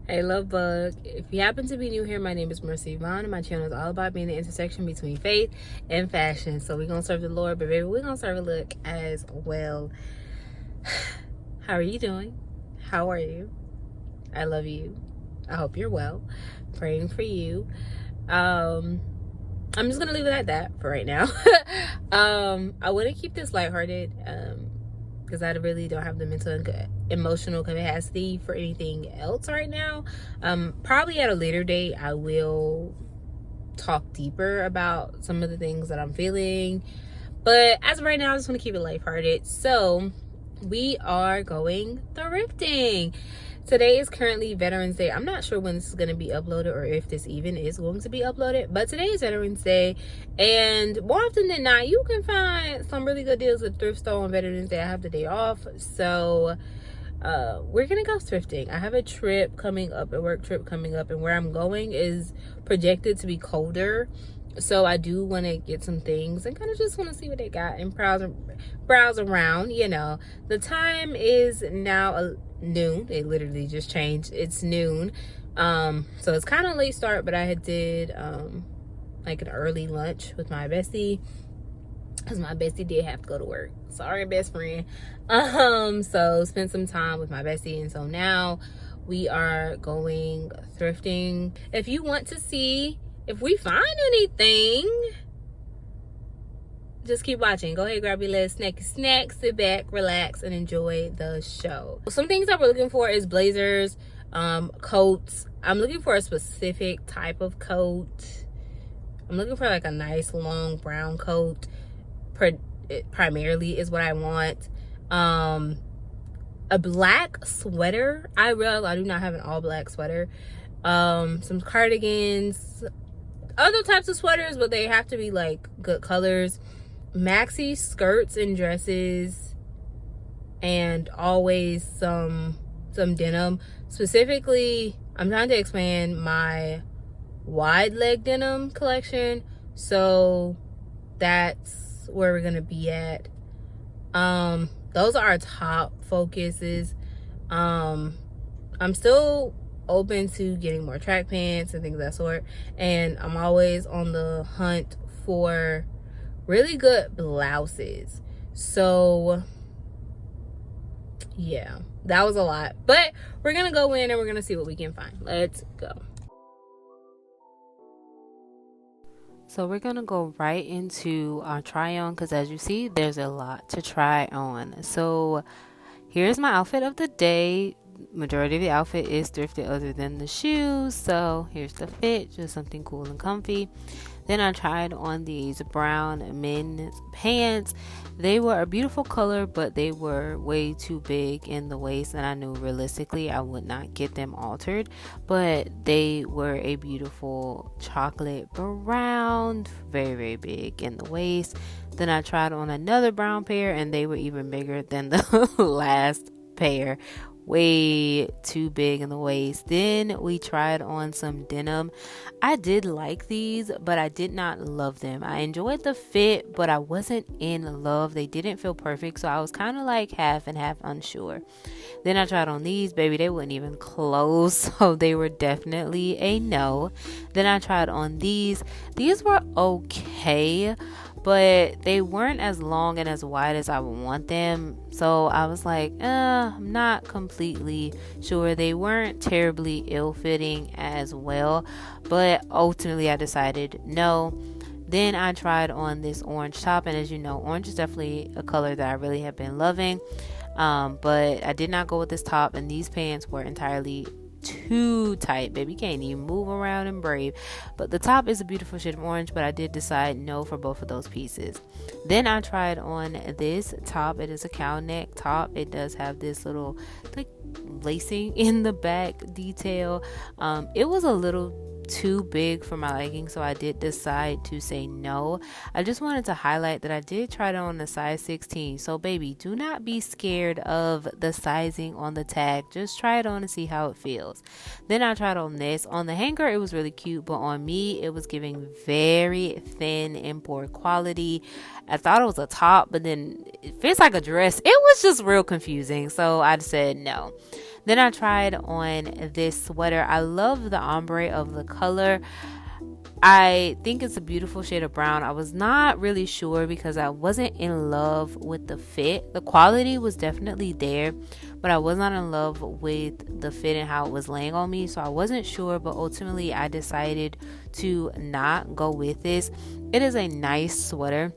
Hey, love bug. If you happen to be new here, my name is Mercy Yvonne, and my channel is all about being the intersection between faith and fashion. So we're gonna serve the Lord, but baby, we're gonna serve a look as well. How are you doing? How are you? I love you. I hope you're well. Praying for you. I'm just gonna leave it at that for right now. I want to keep this lighthearted. Because I really don't have the mental and emotional capacity for anything else right now. Probably at a later date, I will talk deeper about some of the things that I'm feeling. But as of right now, I just want to keep it lighthearted. So we are going thrifting. Today is currently Veterans Day. I'm not sure when this is going to be uploaded or if this even is going to be uploaded, but today is Veterans Day, and more often than not you can find some really good deals at thrift store on Veterans Day. I have the day off, so we're gonna go thrifting. I have a trip coming up, a work trip coming up, and where I'm going is projected to be colder, so I do want to get some things and kind of just want to see what they got and browse around. The time is now noon. It literally just changed. It's noon, so it's kind of late start, but I did like an early lunch with my bestie, because my bestie did have to go to work. Sorry, best friend. So spent some time with my bestie, and so now we are going thrifting. If you want to see if we find anything, just keep watching. Go ahead, grab your little snack, sit back, relax, and enjoy the show. Some things that we're looking for is blazers, coats. I'm looking for a specific type of coat. I'm looking for like a nice long brown coat. Primarily is what I want. A black sweater. I realize I do not have an all black sweater. Some cardigans, other types of sweaters, but they have to be like good colors. Maxi skirts and dresses, and always some denim. Specifically, I'm trying to expand my wide leg denim collection, so that's where we're gonna be at. Those are our top focuses. I'm still open to getting more track pants and things of that sort, and I'm always on the hunt for really good blouses. So yeah, that was a lot, but we're gonna go in and we're gonna see what we can find. Let's go. So we're gonna go right into our try on, because as you see, there's a lot to try on. So here's my outfit of the day. Majority of the outfit is thrifted other than the shoes, so here's the fit, just something cool and comfy. Then I tried on these brown men's pants. They were a beautiful color, but they were way too big in the waist, and I knew realistically I would not get them altered, but they were a beautiful chocolate brown, very, very big in the waist. Then I tried on another brown pair, and they were even bigger than the last pair. Way too big in the waist. Then we tried on some denim. I did like these, but I did not love them. I enjoyed the fit, but I wasn't in love. They didn't feel perfect, so I was kind of like half and half unsure. Then I tried on these, baby, they weren't even close, so they were definitely a no. Then I tried on these. These were okay, but they weren't as long and as wide as I would want them, so I was like, I'm not completely sure. They weren't terribly ill-fitting as well, but ultimately I decided no. Then I tried on this orange top, and as you know, orange is definitely a color that I really have been loving, but I did not go with this top, and these pants were entirely too tight, baby. You can't even move around and brave. But the top is a beautiful shade of orange, but I did decide no for both of those pieces. Then I tried on this top. It is a cow neck top. It does have this little like lacing in the back detail. It was a little too big for my liking, so I did decide to say no. I just wanted to highlight that I did try it on a size 16, so baby, do not be scared of the sizing on the tag. Just try it on and see how it feels. Then I tried on this. On the hanger it was really cute, but on me it was giving very thin and poor quality. I thought it was a top, but then it fits like a dress. It was just real confusing, so I said no. Then I tried on this sweater. I love the ombre of the color. I think it's a beautiful shade of brown. I was not really sure because I wasn't in love with the fit. The quality was definitely there, but I was not in love with the fit and how it was laying on me. So I wasn't sure, but ultimately I decided to not go with this. It is a nice sweater,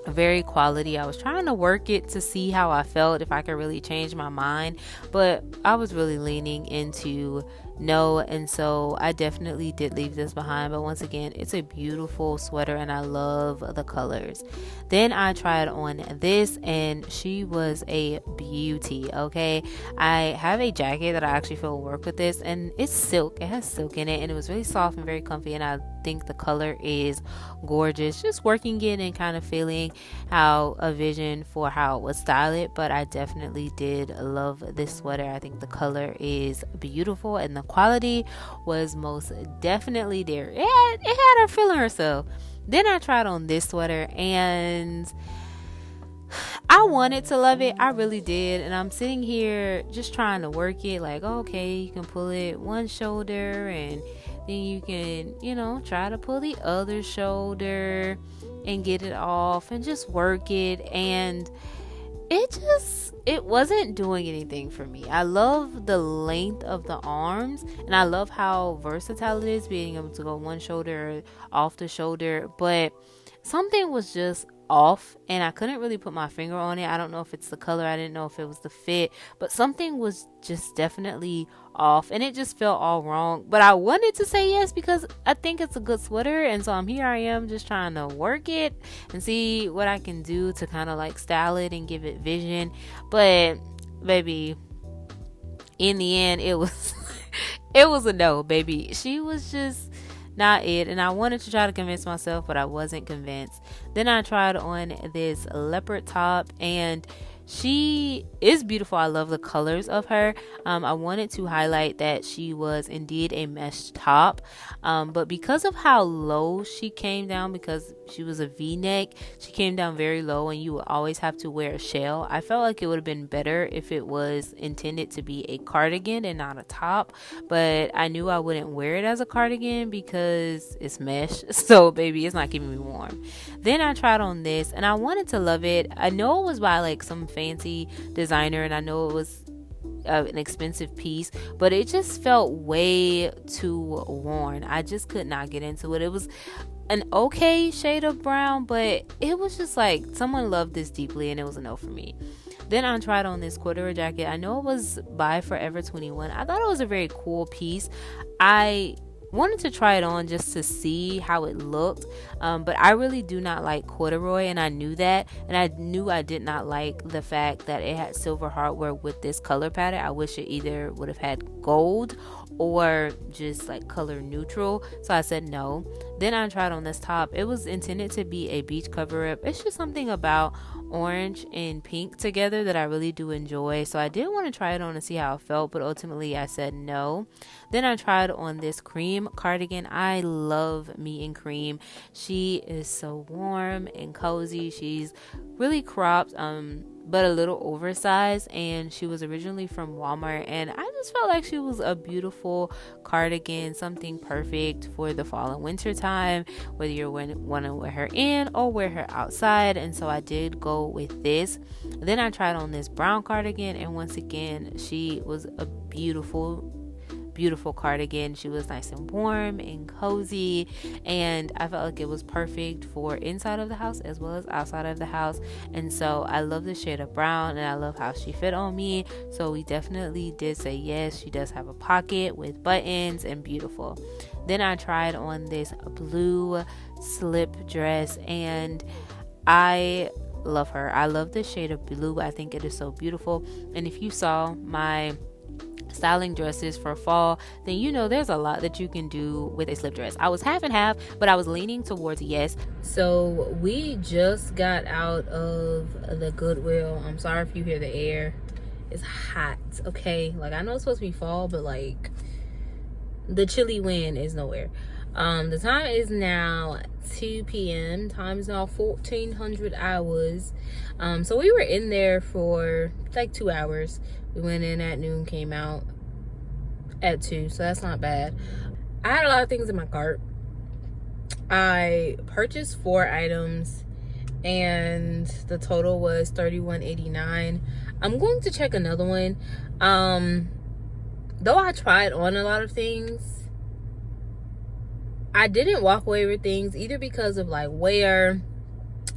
very quality. I was trying to work it to see how I felt, if I could really change my mind, but I was really leaning into no, and so I definitely did leave this behind. But once again, it's a beautiful sweater and I love the colors. Then I tried on this and she was a beauty. Okay, I have a jacket that I actually feel will work with this, and it's silk. It has silk in it and it was really soft and very comfy, and I think the color is gorgeous. Just working it and kind of feeling how a vision for how it would style it, but I definitely did love this sweater. I think the color is beautiful and the quality was most definitely there. It had her feeling herself. Then I tried on this sweater and I wanted to love it. I really did. And I'm sitting here just trying to work it, like, okay, you can pull it one shoulder and then you can, try to pull the other shoulder and get it off and just work it. And it wasn't doing anything for me. I love the length of the arms and I love how versatile it is, being able to go one shoulder off the shoulder, but something was just off and I couldn't really put my finger on it. I don't know if it's the color, I didn't know if it was the fit, but something was just definitely off and it just felt all wrong. But I wanted to say yes because I think it's a good sweater, and so here I am just trying to work it and see what I can do to kind of like style it and give it vision. But baby, in the end it was it was a no, baby. She was just not it, and I wanted to try to convince myself, but I wasn't convinced. Then I tried on this leopard top and she is beautiful. I love the colors of her. I wanted to highlight that she was indeed a mesh top, but because of how low she came down, because she was a v-neck, she came down very low and you would always have to wear a shell. I felt like it would have been better if it was intended to be a cardigan and not a top, but I knew I wouldn't wear it as a cardigan because it's mesh, so baby, it's not keeping me warm. Then I tried on this and I wanted to love it. I know it was by like some fancy designer and I know it was an expensive piece, but it just felt way too worn. I just could not get into it. It was an okay shade of brown, but it was just like someone loved this deeply and it was a no for me. Then I tried on this corduroy jacket. I know it was by Forever 21. I thought it was a very cool piece. I wanted to try it on just to see how it looked, but I really do not like corduroy and I knew that, and I knew I did not like the fact that it had silver hardware with this color pattern. I wish it either would have had gold or just like color neutral, so I said no. Then I tried on this top. It was intended to be a beach cover up. It's just something about orange and pink together that I really do enjoy, so I did want to try it on and see how it felt, but ultimately I said no. Then I tried on this cream cardigan. I love me in cream. She is so warm and cozy. She's really cropped, but a little oversized, and she was originally from Walmart, and I just felt like she was a beautiful cardigan, something perfect for the fall and winter time, whether you want to wear her in or wear her outside. And so I did go with this. Then I tried on this brown cardigan, and once again she was a beautiful cardigan. She was nice and warm and cozy, and I felt like it was perfect for inside of the house as well as outside of the house. And so I love the shade of brown and I love how she fit on me, so we definitely did say yes. She does have a pocket with buttons and beautiful. Then I tried on this blue slip dress and I love her. I love the shade of blue. I think it is so beautiful, and if you saw my styling dresses for fall, then you know there's a lot that you can do with a slip dress. I was half and half, but I was leaning towards yes. So we just got out of the Goodwill. I'm sorry if you hear the air. It's hot, okay? Like, I know it's supposed to be fall, but like the chilly wind is nowhere. The time is now 2 p.m. Time is now 1400 hours. So we were in there for like 2 hours. We went in at noon, came out at 2, so that's not bad. I had a lot of things in my cart. I purchased 4 items and the total was $31.89. I'm going to check another one. Though I tried on a lot of things, I didn't walk away with things either because of like where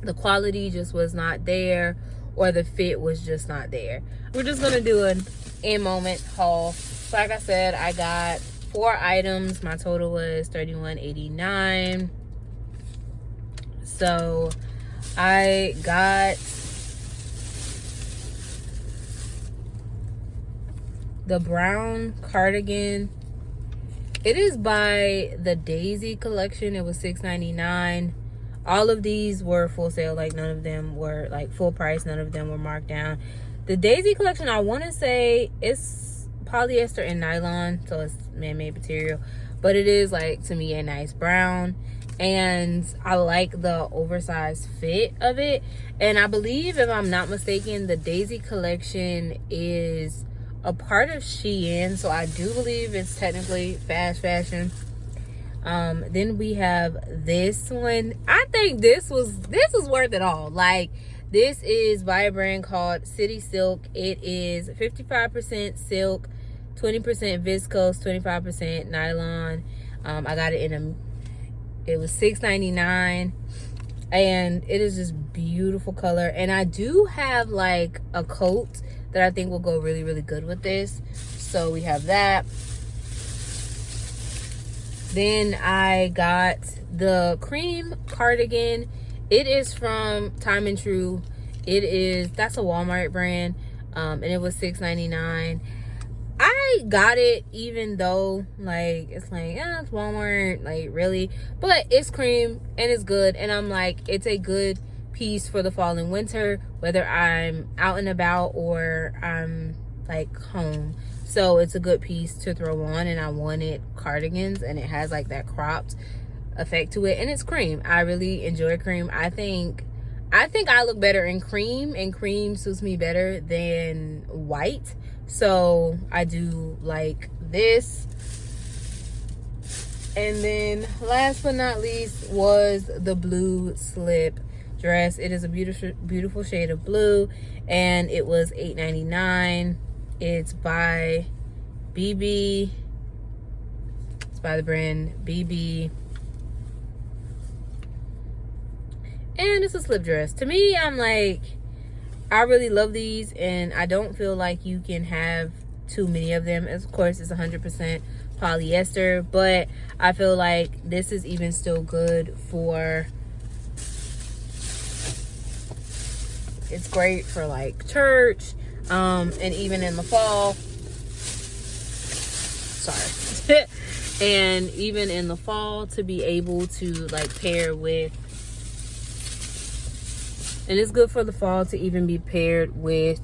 the quality just was not there or the fit was just not there. We're just gonna do an in-moment haul. So like I said, I got 4 items. My total was $31.89. So I got the brown cardigan. It is by the Daisy collection. It was $6.99. All of these were full sale. Like none of them were like full price. None of them were marked down. The Daisy collection, I want to say it's polyester and nylon, so it's man-made material, but it is like, to me, a nice brown, and I like the oversized fit of it. And I believe, if I'm not mistaken, the Daisy collection is a part of Shein, so I do believe it's technically fast fashion. Then we have this one. I think this is worth it all. Like, this is by a brand called City Silk. It is 55% silk, 20% viscose, 25% nylon. I got it it was $6.99, and it is just beautiful color. And I do have like a coat that I think will go really, really good with this. So we have that. Then I got the cream cardigan. It is from Time and True. That's a Walmart brand. And it was $6.99. I got it even though like it's Walmart, like, really, but it's cream and it's good, and I'm like, it's a good piece for the fall and winter, whether I'm out and about or I'm like home. So it's a good piece to throw on, and I wanted cardigans, and it has like that cropped effect to it, and it's cream. I really enjoy cream. I think I look better in cream, and cream suits me better than white. So I do like this. And then last but not least was the blue slip dress. It is a beautiful shade of blue, and it was $8.99. It's by BB. It's by the brand BB. And it's a slip dress. To me, I'm like, I really love these, and I don't feel like you can have too many of them. Of course, it's 100% polyester, but I feel like this is even still good for, it's great for like church, and even in the fall. Sorry. And even in the fall, to be able to like pair with, and it's good for the fall to even be paired with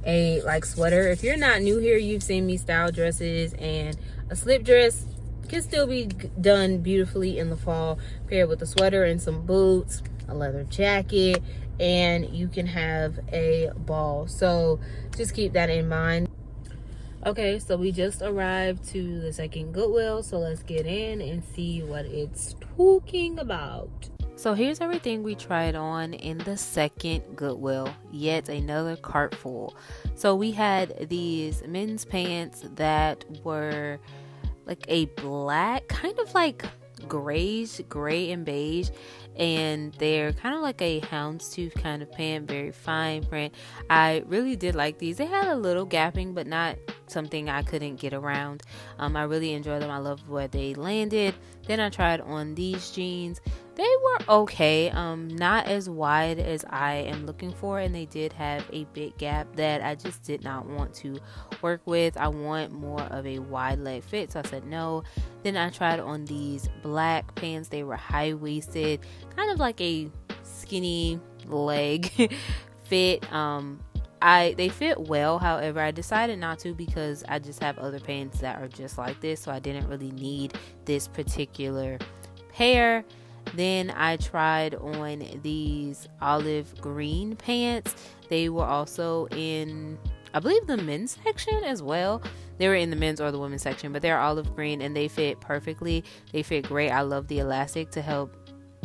a like sweater. If you're not new here, you've seen me style dresses, and a slip dress can still be done beautifully in the fall, paired with a sweater and some boots, a leather jacket, and you can have a ball. So just keep that in mind. Okay, so we just arrived to the second Goodwill, so let's get in and see what it's talking about. So here's everything we tried on in the second Goodwill. Yet another cart full. So we had these men's pants that were like a black, kind of like gray and beige, and they're kind of like a houndstooth kind of pant, very fine print. I really did like these. They had a little gapping, but not something I couldn't get around. I really enjoyed them. I love where they landed. Then I tried on these jeans. They were okay, not as wide as I am looking for, and they did have a big gap that I just did not want to work with. I want more of a wide leg fit, so I said no. Then I tried on these black pants. They were high-waisted, kind of like a skinny leg fit, They fit well. However, I decided not to because I just have other pants that are just like this, so I didn't really need this particular pair. Then I tried on these olive green pants. They were also in, I believe, the men's section as well. They were in the men's or the women's section, but they're olive green and they fit perfectly. They fit great. I love the elastic to help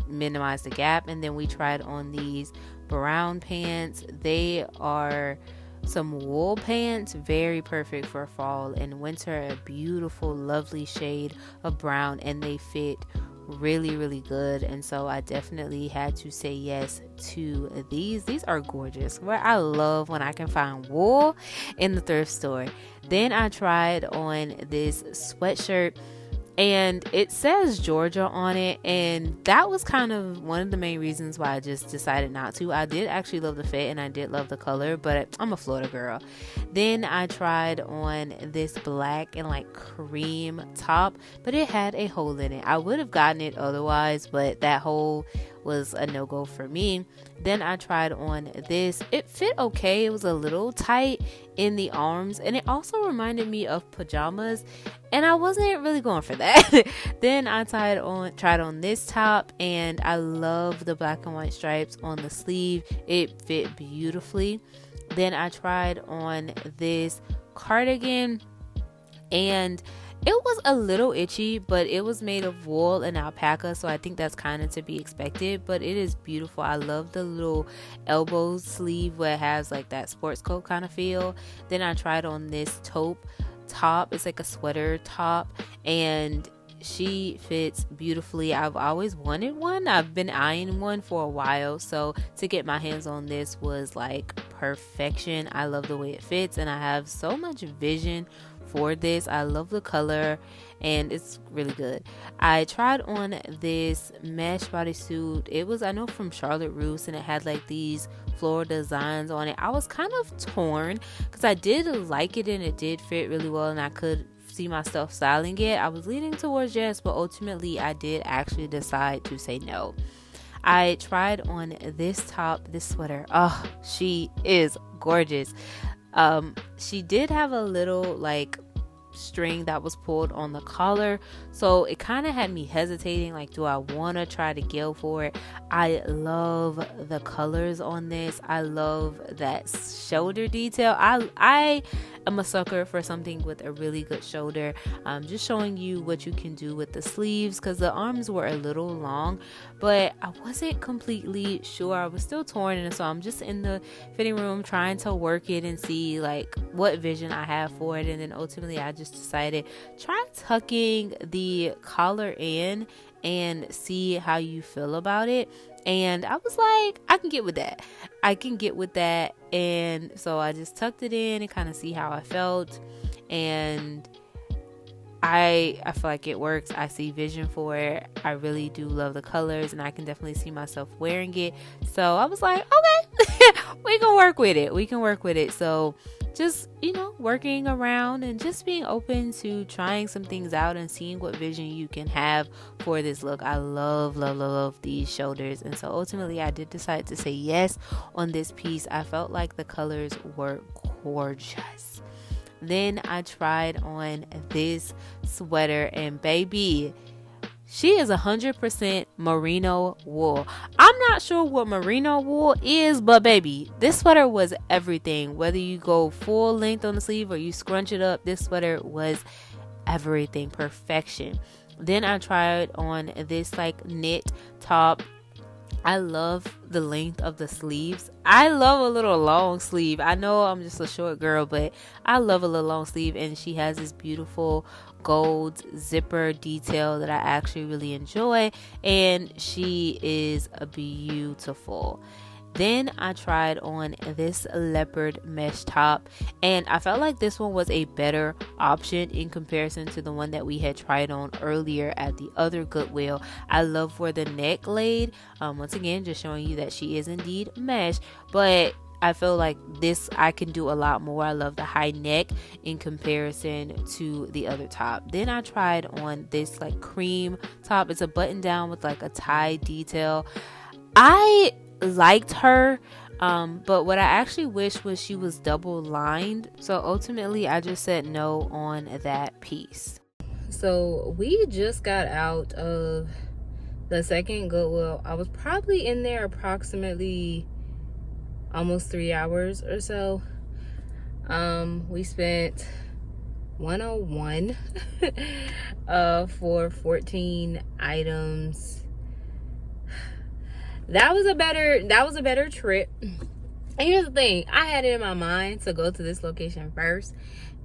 minimize the gap. And then we tried on these brown pants. They are some wool pants, very perfect for fall and winter. A beautiful, lovely shade of brown, and they fit really good. And so I definitely had to say yes to these are gorgeous. Where I love when I can find wool in the thrift store. Then I tried on this sweatshirt, and it says Georgia on it, and that was kind of one of the main reasons why I just decided not to. I did actually love the fit and I did love the color, but I'm a Florida girl. Then I tried on this black and like cream top, but it had a hole in it. I would have gotten it otherwise, but that hole was a no-go for me. Then I tried on this. It fit okay. It was a little tight in the arms, and it also reminded me of pajamas, and I wasn't really going for that. Then I tried on this top, and I love the black and white stripes on the sleeve. It fit beautifully. Then I tried on this cardigan, and it was a little itchy, but it was made of wool and alpaca, so I think that's kind of to be expected, but it is beautiful. I love the little elbow sleeve where it has like that sports coat kind of feel. Then I tried on this taupe top. It's like a sweater top, and she fits beautifully. I've always wanted one. I've been eyeing one for a while, so to get my hands on this was like perfection. I love the way it fits, and I have so much vision for this. I love the color, and it's really good. I tried on this mesh bodysuit. It was, I know, from Charlotte Russe, and it had like these floral designs on it. I was kind of torn because I did like it and it did fit really well, and I could see myself styling it. I was leaning towards yes, but ultimately I did actually decide to say no. I tried on this top, this sweater. Oh, she is gorgeous. She did have a little like string that was pulled on the collar, so it kind of had me hesitating, like, do I want to try to go for it? I love the colors on this. I love that shoulder detail. I am a sucker for something with a really good shoulder. Just showing you what you can do with the sleeves, because the arms were a little long, but I wasn't completely sure. I was still torn, and so I'm just in the fitting room trying to work it and see like what vision I have for it. And then ultimately I just decided, try tucking the collar in and see how you feel about it. And I was like, I can get with that. And so I just tucked it in and kind of see how I felt. And I feel like it works. I see vision for it. I really do love the colors, and I can definitely see myself wearing it. So I was like, okay, we can work with it. So just, working around and just being open to trying some things out and seeing what vision you can have for this look. I love these shoulders. And so ultimately I did decide to say yes on this piece. I felt like the colors were gorgeous. Then I tried on this sweater, and baby, she is 100% merino wool. I'm not sure what merino wool is, but baby, this sweater was everything. Whether you go full length on the sleeve or you scrunch it up, this sweater was everything. Perfection. Then I tried on this like knit top. I love the length of the sleeves. I love a little long sleeve. I know I'm just a short girl, but I love a little long sleeve. And she has this beautiful gold zipper detail that I actually really enjoy. And she is beautiful. Then I tried on this leopard mesh top, and I felt like this one was a better option in comparison to the one that we had tried on earlier at the other Goodwill. I love where the neck laid. Once again, just showing you that she is indeed mesh, but I feel like this I can do a lot more. I love the high neck in comparison to the other top. Then I tried on this like cream top. It's a button down with like a tie detail. I liked her. But what I actually wish was she was double lined. So ultimately I just said no on that piece. So we just got out of the second Goodwill. I was probably in there approximately almost 3 hours or so. We spent 101 for 14 items. That was a better trip. And here's the thing, I had it in my mind to go to this location first,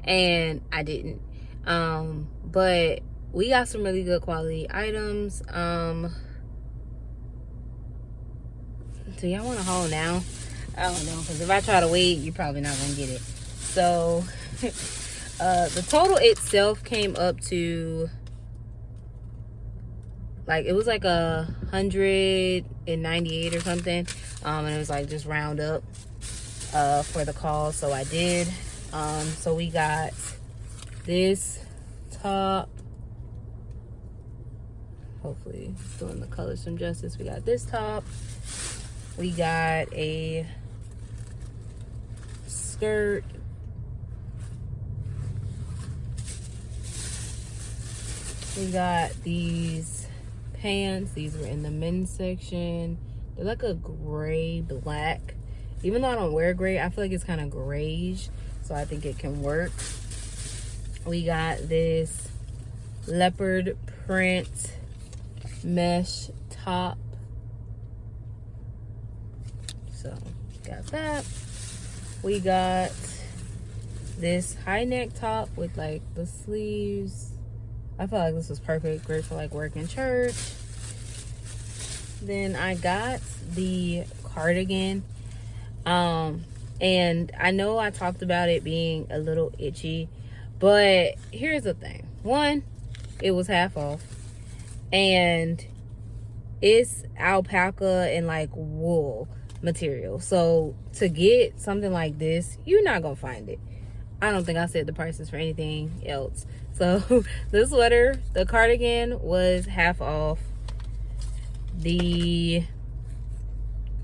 and I didn't. But we got some really good quality items. Do y'all want to haul now? I don't know, because if I try to wait, you're probably not gonna get it. So the total itself came up to like, it was like 198 or something. And it was like just round up for the call, so I did. So we got this top, hopefully doing the color some justice. We got this top, we got a skirt, we got these pants. These were in the men's section. They're like a gray black. Even though I don't wear gray, I feel like it's kind of grayish, so I think it can work. We got this leopard print mesh top. So got that. We got this high neck top with like the sleeves. I felt like this was perfect, great for like work in church. Then I got the cardigan. And I know I talked about it being a little itchy, but here's the thing. One, it was half off, and it's alpaca and like wool material. So to get something like this, you're not gonna find it. I don't think I said the prices for anything else. So the sweater, the cardigan was half off. The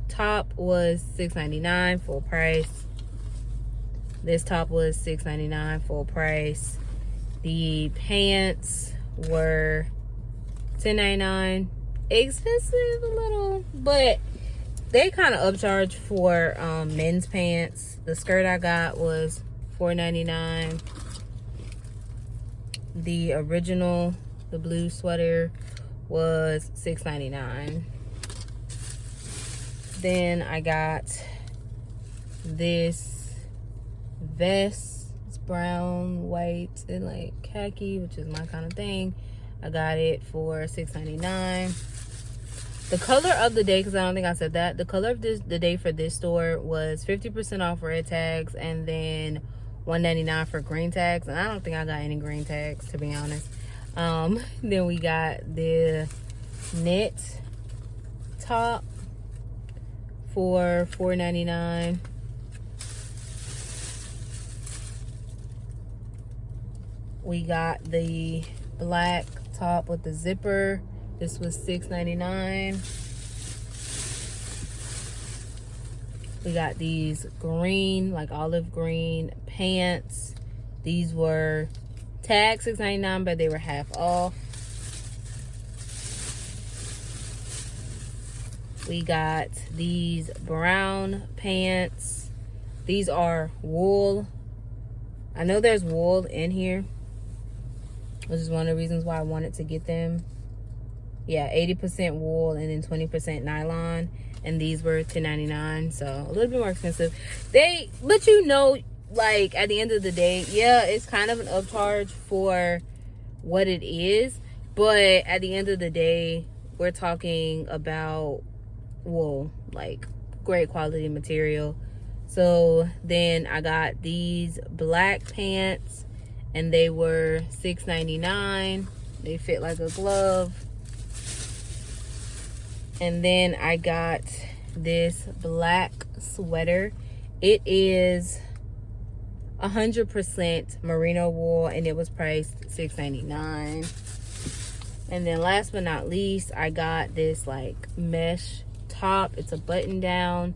top was $6.99 full price. This top was $6.99 full price. The pants were $10.99. Expensive a little, but they kind of upcharge for men's pants. The skirt I got was $4.99. The original, the blue sweater, was $6.99. Then I got this vest. It's brown, white, and like khaki, which is my kind of thing. I got it for $6.99. The color of the day, because I don't think I said that, the color of the day for this store was 50% off red tags, and then $1.99 for green tags. And I don't think I got any green tags, to be honest. Then we got the knit top for $4.99. We got the black top with the zipper. This was $6.99. We got these green, like olive green pants. These were tagged $6.99, but they were half off. We got these brown pants. These are wool. I know there's wool in here, which is one of the reasons why I wanted to get them. Yeah, 80% wool and then 20% nylon. And these were $10.99, so a little bit more expensive. But you know, like at the end of the day, yeah, it's kind of an upcharge for what it is. But at the end of the day, we're talking about wool, like great quality material. So then I got these black pants, and they were $6.99. They fit like a glove. And then I got this black sweater. It is 100% merino wool, and it was priced $6.99. And then last but not least, I got this like mesh top. It's a button down,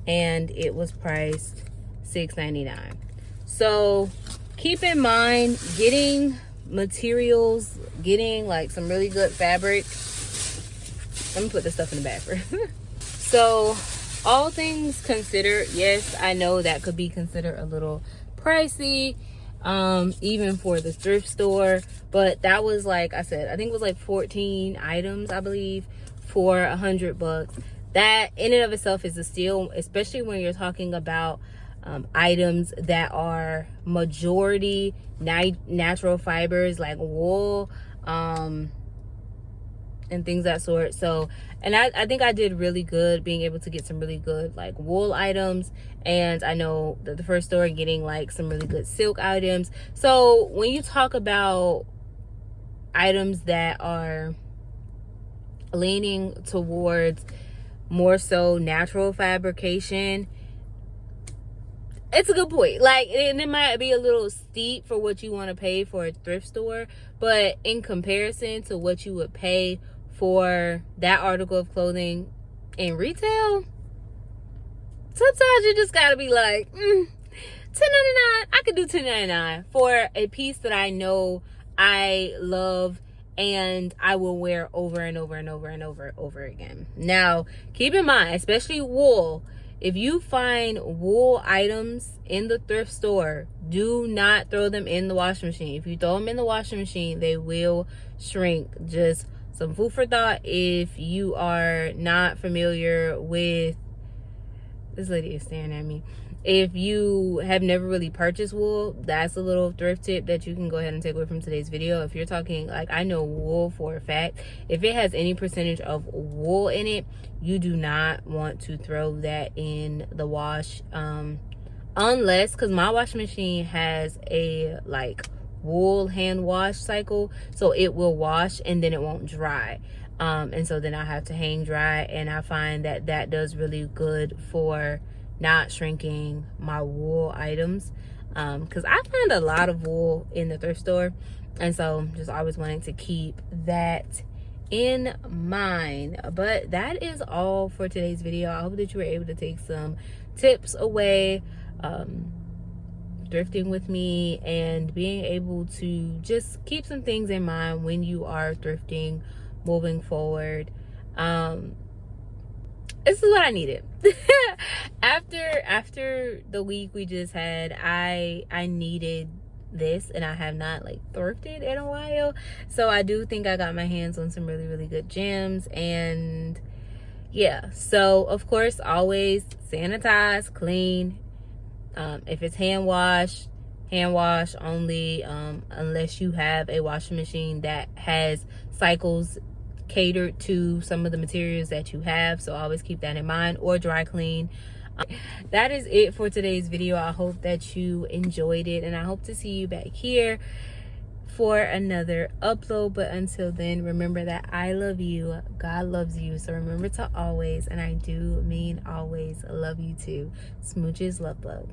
and it was priced $6.99. So keep in mind, getting materials, getting like some really good fabric. Let me put this stuff in the bag first. So all things considered, yes, I know that could be considered a little pricey, even for the thrift store, but that was, like I said, I think it was like 14 items, I believe, for $100. That in and of itself is a steal, especially when you're talking about items that are majority natural fibers like wool, and things that sort. So, and I think I did really good being able to get some really good like wool items, and I know that the first store getting like some really good silk items. So when you talk about items that are leaning towards more so natural fabrication, it's a good point. Like, and it might be a little steep for what you want to pay for a thrift store, but in comparison to what you would pay for that article of clothing in retail, sometimes you just gotta be like, $10.99. I could do $10.99 for a piece that I know I love and I will wear over and over and over and over again. Now, keep in mind, especially wool, if you find wool items in the thrift store, do not throw them in the washing machine. If you throw them in the washing machine, they will shrink. Just some food for thought if you are not familiar with, this lady is staring at me. If you have never really purchased wool, that's a little thrift tip that you can go ahead and take away from today's video. If you're talking, like, I know wool for a fact, if it has any percentage of wool in it, you do not want to throw that in the wash, unless, because my washing machine has a like wool hand wash cycle, so it will wash and then it won't dry, and so then I have to hang dry, and I find that that does really good for not shrinking my wool items, because I find a lot of wool in the thrift store, and so just always wanting to keep that in mind. But that is all for today's video. I hope that you were able to take some tips away, thrifting with me, and being able to just keep some things in mind when you are thrifting moving forward. This is what I needed. after the week we just had, I needed this, and I have not like thrifted in a while, so I do think I got my hands on some really good gems. And yeah, so of course, always sanitize, clean. If it's hand wash only, unless you have a washing machine that has cycles catered to some of the materials that you have, so always keep that in mind, or dry clean. That is it for today's video. I hope that you enjoyed it, and I hope to see you back here for another upload. But until then, remember that I love you, God loves you, so remember to always, and I do mean always, love you too. Smooches, love.